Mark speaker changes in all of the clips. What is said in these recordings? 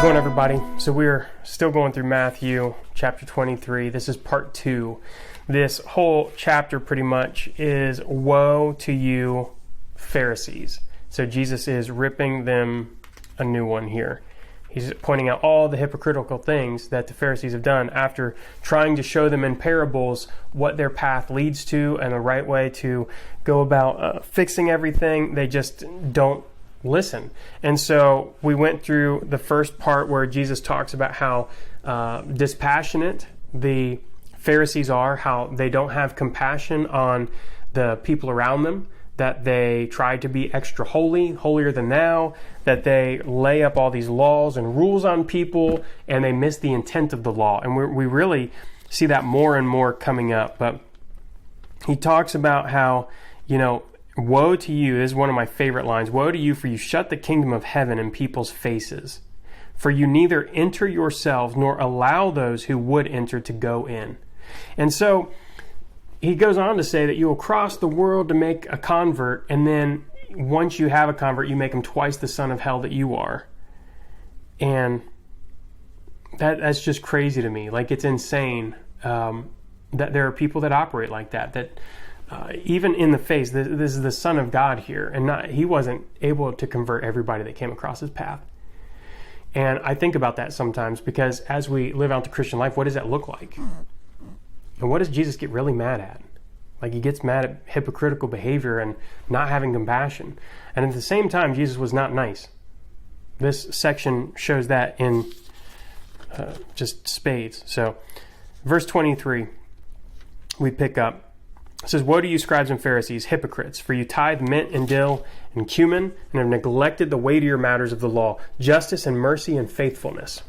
Speaker 1: going, everybody? So we're still going through Matthew chapter 23. This is part 2. This whole chapter pretty much is woe to you, Pharisees. So Jesus is ripping them a new one here. He's pointing out all the hypocritical things that the Pharisees have done after trying to show them in parables what their path leads to and the right way to go about fixing everything. They just don't listen. And so we went through the first part where Jesus talks about how dispassionate the Pharisees are, how they don't have compassion on the people around them, that they try to be extra holy, holier than thou, that they lay up all these laws and rules on people, and they miss the intent of the law. And we really see that more and more coming up. But he talks about how, woe to you, this is one of my favorite lines, woe to you, for you shut the kingdom of heaven in people's faces. For you neither enter yourselves nor allow those who would enter to go in. And so he goes on to say that you will cross the world to make a convert, and then once you have a convert, you make him twice the son of hell that you are. And that's just crazy to me. Like, it's insane that there are people that operate like that even in the face, this is the Son of God here, and he wasn't able to convert everybody that came across his path. And I think about that sometimes, because as we live out the Christian life, what does that look like? And what does Jesus get really mad at? Like, he gets mad at hypocritical behavior and not having compassion. And at the same time, Jesus was not nice. This section shows that in just spades. So, verse 23, we pick up. It says, woe to you, scribes and Pharisees, hypocrites, for you tithe mint and dill and cumin, and have neglected the weightier matters of the law, justice and mercy and faithfulness.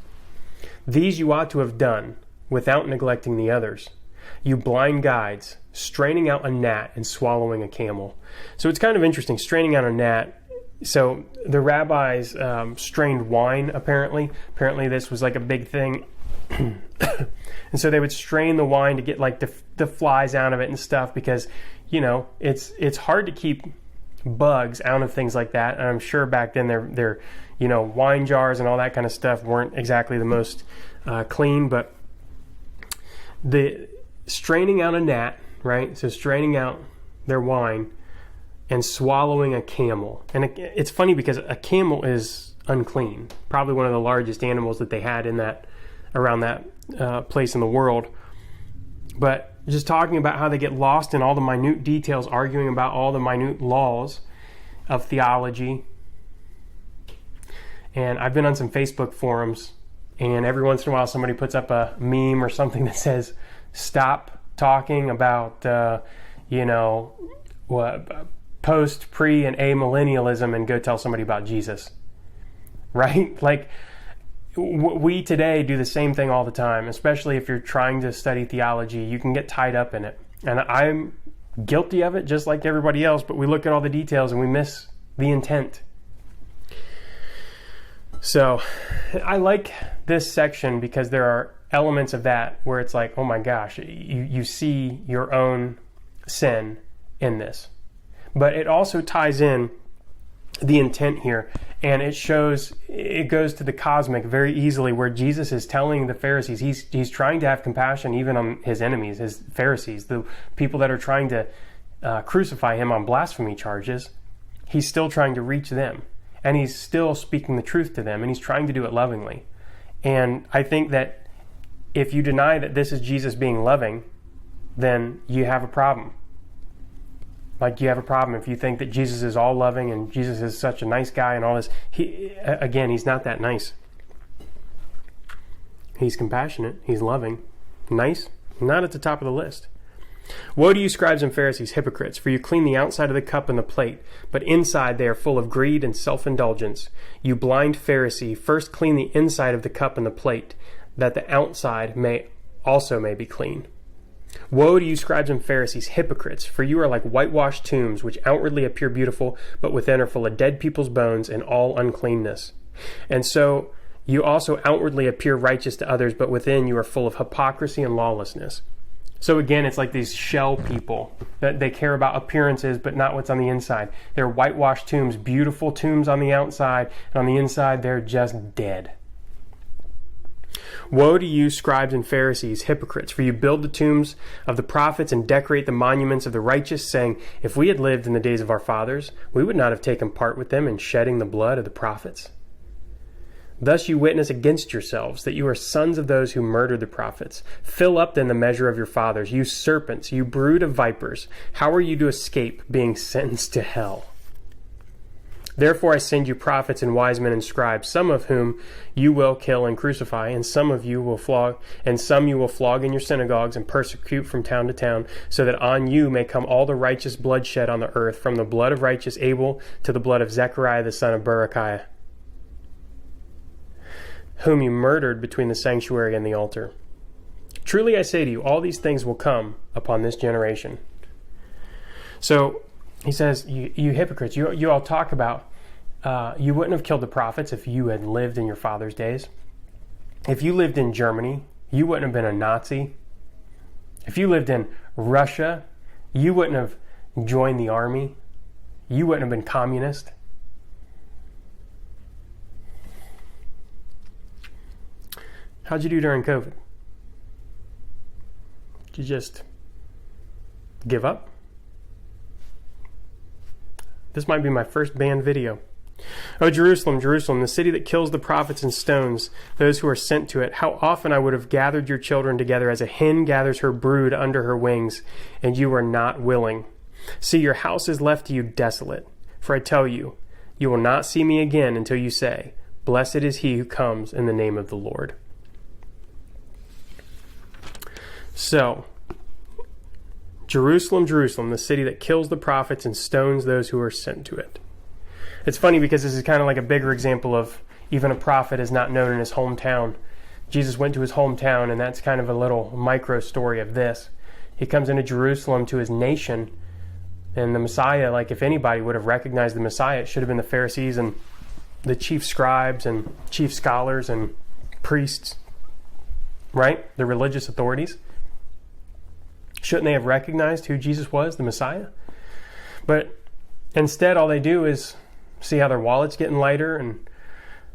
Speaker 1: These you ought to have done, without neglecting the others. You blind guides, straining out a gnat and swallowing a camel. So it's kind of interesting, straining out a gnat. So the rabbis strained wine, apparently. Apparently this was like a big thing. And so they would strain the wine to get like the flies out of it and stuff, because it's hard to keep bugs out of things like that. And I'm sure back then their wine jars and all that kind of stuff weren't exactly the most clean. But the straining out a gnat, right? So straining out their wine and swallowing a camel. And it's funny because a camel is unclean, probably one of the largest animals that they had around that place in the world. But just talking about how they get lost in all the minute details, arguing about all the minute laws of theology. And I've been on some Facebook forums, and every once in a while somebody puts up a meme or something that says, stop talking about post, pre, and amillennialism and go tell somebody about Jesus. Right? Like, we today do the same thing all the time, especially if you're trying to study theology. You can get tied up in it. And I'm guilty of it just like everybody else, but we look at all the details and we miss the intent. So I like this section because there are elements of that where it's like, oh my gosh, you see your own sin in this. But it also ties in the intent here, and it goes to the cosmic very easily, where Jesus is telling the Pharisees, he's trying to have compassion even on his enemies, his Pharisees, the people that are trying to crucify him on blasphemy charges. He's still trying to reach them, and he's still speaking the truth to them, and he's trying to do it lovingly. And I think that if you deny that this is Jesus being loving, then you have a problem. Like, you have a problem if you think that Jesus is all loving and Jesus is such a nice guy and all this. He's not that nice. He's compassionate. He's loving. Nice? Not at the top of the list. Woe to you, scribes and Pharisees, hypocrites, for you clean the outside of the cup and the plate, but inside they are full of greed and self-indulgence. You blind Pharisee, first clean the inside of the cup and the plate, that the outside may be clean. Woe to you, scribes and Pharisees, hypocrites, for you are like whitewashed tombs, which outwardly appear beautiful, but within are full of dead people's bones and all uncleanness. And so you also outwardly appear righteous to others, but within you are full of hypocrisy and lawlessness. So again, it's like these shell people that they care about appearances, but not what's on the inside. They're whitewashed tombs, beautiful tombs on the outside, and on the inside, they're just dead. Woe to you, scribes and Pharisees, hypocrites, for you build the tombs of the prophets and decorate the monuments of the righteous, saying, if we had lived in the days of our fathers, we would not have taken part with them in shedding the blood of the prophets. Thus you witness against yourselves that you are sons of those who murdered the prophets. Fill up then the measure of your fathers, you serpents, you brood of vipers. How are you to escape being sentenced to hell? Therefore I send you prophets and wise men and scribes, some of whom you will kill and crucify, and some you will flog in your synagogues and persecute from town to town, so that on you may come all the righteous blood shed on the earth, from the blood of righteous Abel to the blood of Zechariah the son of Berechiah, whom you murdered between the sanctuary and the altar. Truly I say to you, all these things will come upon this generation. So he says, you hypocrites, you all talk about you wouldn't have killed the prophets if you had lived in your father's days. If you lived in Germany, you wouldn't have been a Nazi. If you lived in Russia, you wouldn't have joined the army. You wouldn't have been communist. How'd you do during COVID? Did you just give up? This might be my first banned video. O Jerusalem, Jerusalem, the city that kills the prophets and stones those who are sent to it. How often I would have gathered your children together as a hen gathers her brood under her wings, and you are not willing. See, your house is left to you desolate. For I tell you, you will not see me again until you say, blessed is he who comes in the name of the Lord. So, Jerusalem, Jerusalem, the city that kills the prophets and stones those who are sent to it. It's funny because this is kind of like a bigger example of even a prophet is not known in his hometown. Jesus went to his hometown, and that's kind of a little micro story of this. He comes into Jerusalem to his nation, and the Messiah, like if anybody would have recognized the Messiah, it should have been the Pharisees and the chief scribes and chief scholars and priests, right? The religious authorities. Shouldn't they have recognized who Jesus was, the Messiah? But instead, all they do is see how their wallet's getting lighter and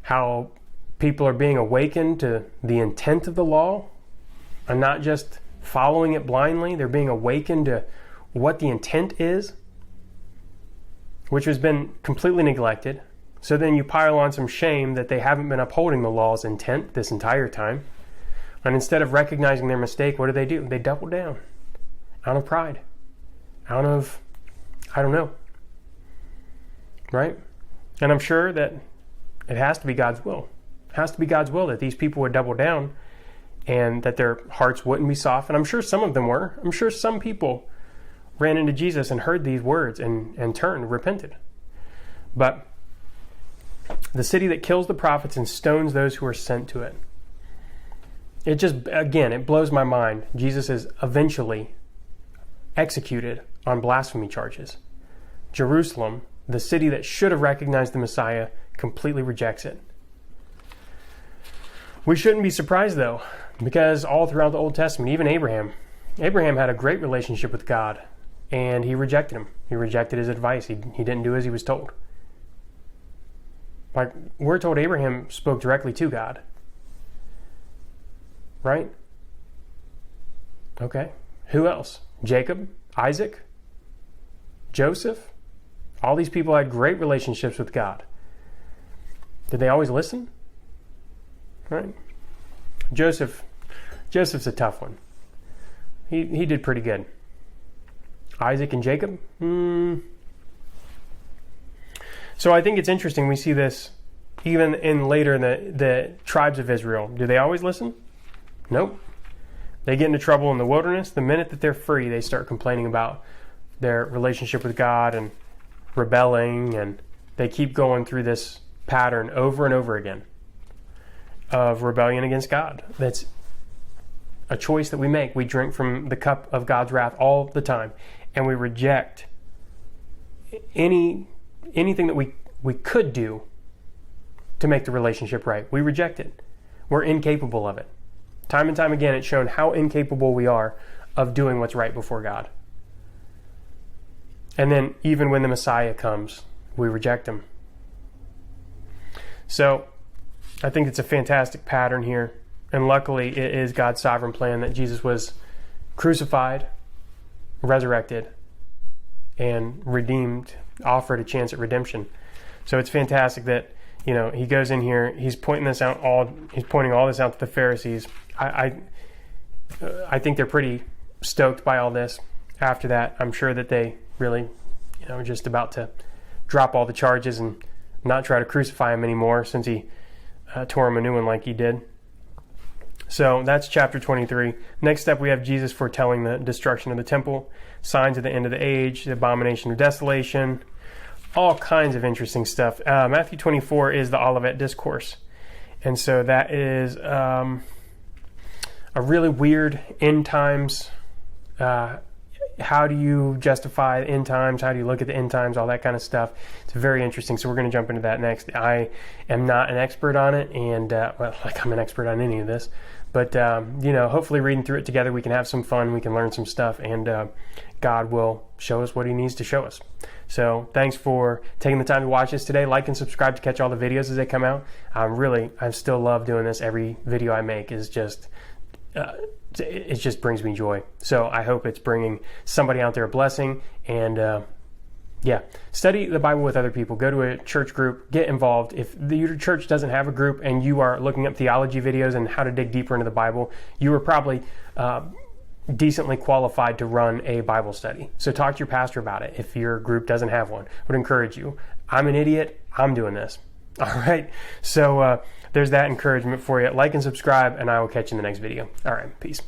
Speaker 1: how people are being awakened to the intent of the law and not just following it blindly. They're being awakened to what the intent is, which has been completely neglected. So then you pile on some shame that they haven't been upholding the law's intent this entire time. And instead of recognizing their mistake, what do? They double down out of pride, out of, I don't know, right? And I'm sure that it has to be God's will. It has to be God's will that these people would double down and that their hearts wouldn't be softened. I'm sure some of them were. I'm sure some people ran into Jesus and heard these words and turned, repented. But the city that kills the prophets and stones those who are sent to it. It just, again, it blows my mind. Jesus is eventually executed on blasphemy charges. Jerusalem, the city that should have recognized the Messiah, completely rejects it. We shouldn't be surprised, though, because all throughout the Old Testament, even Abraham had a great relationship with God, and he rejected him. He rejected his advice. He didn't do as he was told. Like, we're told Abraham spoke directly to God. Right? Okay. Who else? Jacob, Isaac, Joseph. All these people had great relationships with God. Did they always listen? Right? Joseph's a tough one. He did pretty good. Isaac and Jacob? So I think it's interesting. We see this even in later in the tribes of Israel. Do they always listen? Nope. They get into trouble in the wilderness. The minute that they're free, they start complaining about their relationship with God and rebelling, and they keep going through this pattern over and over again of rebellion against God. That's a choice that we make. We drink from the cup of God's wrath all the time, and we reject anything that we could do to make the relationship right. We reject it. We're incapable of it. Time and time again, it's shown how incapable we are of doing what's right before God. And then even when the Messiah comes, we reject him. So I think it's a fantastic pattern here. And luckily, it is God's sovereign plan that Jesus was crucified, resurrected, and redeemed, offered a chance at redemption. So it's fantastic that, he goes in here, he's pointing all this out to the Pharisees. I think they're pretty stoked by all this. After that, I'm sure that they really, just about to drop all the charges and not try to crucify him anymore, since he tore him a new one like he did. So that's chapter 23. Next up, we have Jesus foretelling the destruction of the temple, signs of the end of the age, the abomination of desolation, all kinds of interesting stuff. Matthew 24 is the Olivet Discourse. And so that is a really weird end times. How do you justify the end times? How do you look at the end times? All that kind of stuff. It's very interesting. So we're going to jump into that next. I am not an expert on it, and like I'm an expert on any of this. But, hopefully reading through it together, we can have some fun. We can learn some stuff, and God will show us what he needs to show us. So thanks for taking the time to watch this today. Like and subscribe to catch all the videos as they come out. I still love doing this. Every video I make is just... it just brings me joy. So I hope it's bringing somebody out there a blessing. And study the Bible with other people. Go to a church group, get involved. If your church doesn't have a group and you are looking up theology videos and how to dig deeper into the Bible, you are probably decently qualified to run a Bible study. So talk to your pastor about it if your group doesn't have one. I would encourage you. I'm an idiot. I'm doing this. All right. So there's that encouragement for you. Like and subscribe, and I will catch you in the next video. All right. Peace.